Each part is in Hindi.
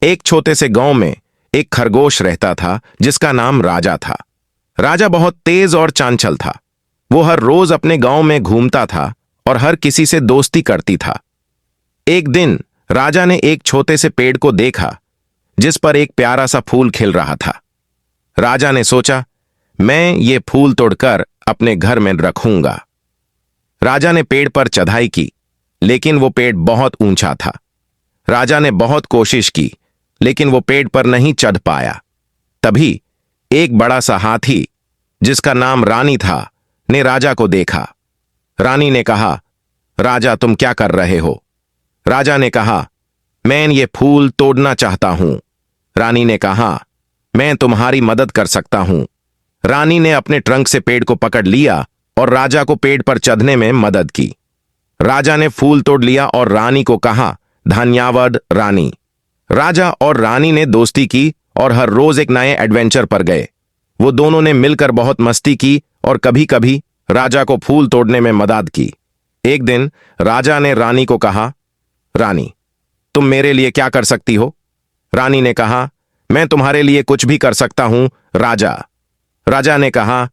एक छोटे से गांव में एक खरगोश रहता था जिसका नाम राजा था। राजा बहुत तेज और चांचल था। वो हर रोज अपने गांव में घूमता था और हर किसी से दोस्ती करती था। एक दिन राजा ने एक छोटे से पेड़ को देखा जिस पर एक प्यारा सा फूल खिल रहा था। राजा ने सोचा, मैं ये फूल तोड़कर अपने घर में रखूंगा। राजा ने पेड़ पर चढ़ाई की, लेकिन वो पेड़ बहुत ऊंचा था। राजा ने बहुत कोशिश की, लेकिन वो पेड़ पर नहीं चढ़ पाया। तभी एक बड़ा सा हाथी, जिसका नाम रानी था, ने राजा को देखा। रानी ने कहा, राजा तुम क्या कर रहे हो? राजा ने कहा, मैं ये फूल तोड़ना चाहता हूं। रानी ने कहा, मैं तुम्हारी मदद कर सकता हूं। रानी ने अपने ट्रंक से पेड़ को पकड़ लिया और राजा को पेड़ पर चढ़ने में मदद की। राजा ने फूल तोड़ लिया और रानी को कहा, धन्यवाद रानी। राजा और रानी ने दोस्ती की और हर रोज एक नए एडवेंचर पर गए। वो दोनों ने मिलकर बहुत मस्ती की और कभी कभी राजा को फूल तोड़ने में मदद की। एक दिन राजा ने रानी को कहा, रानी तुम मेरे लिए क्या कर सकती हो? रानी ने कहा, मैं तुम्हारे लिए कुछ भी कर सकता हूं राजा। राजा ने कहा,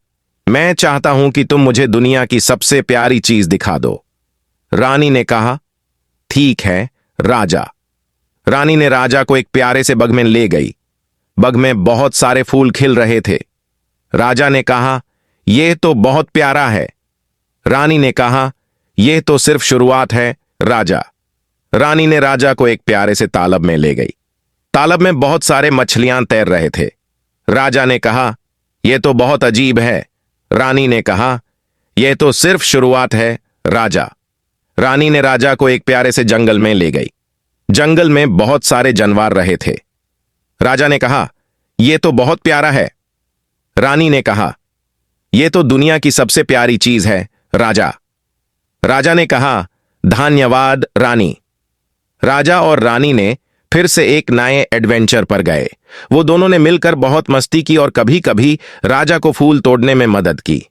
मैं चाहता हूं कि तुम मुझे दुनिया की सबसे प्यारी चीज दिखा दो। रानी ने कहा, ठीक है राजा। रानी ने राजा को एक प्यारे से बग में ले गई। बग में बहुत सारे फूल खिल रहे थे। राजा ने कहा, यह तो बहुत प्यारा है। रानी ने कहा, यह तो सिर्फ शुरुआत है राजा। रानी ने राजा को एक प्यारे से तालाब में ले गई। तालाब में बहुत सारे मछलियां तैर रहे थे। राजा ने कहा, यह तो बहुत अजीब है। रानी ने कहा, यह तो सिर्फ शुरुआत है राजा। रानी ने राजा को एक प्यारे से जंगल में ले गई। जंगल में बहुत सारे जानवर रहे थे। राजा ने कहा, यह तो बहुत प्यारा है। रानी ने कहा, यह तो दुनिया की सबसे प्यारी चीज है राजा। राजा ने कहा, धन्यवाद रानी। राजा और रानी ने फिर से एक नए एडवेंचर पर गए। वो दोनों ने मिलकर बहुत मस्ती की और कभी कभी राजा को फूल तोड़ने में मदद की।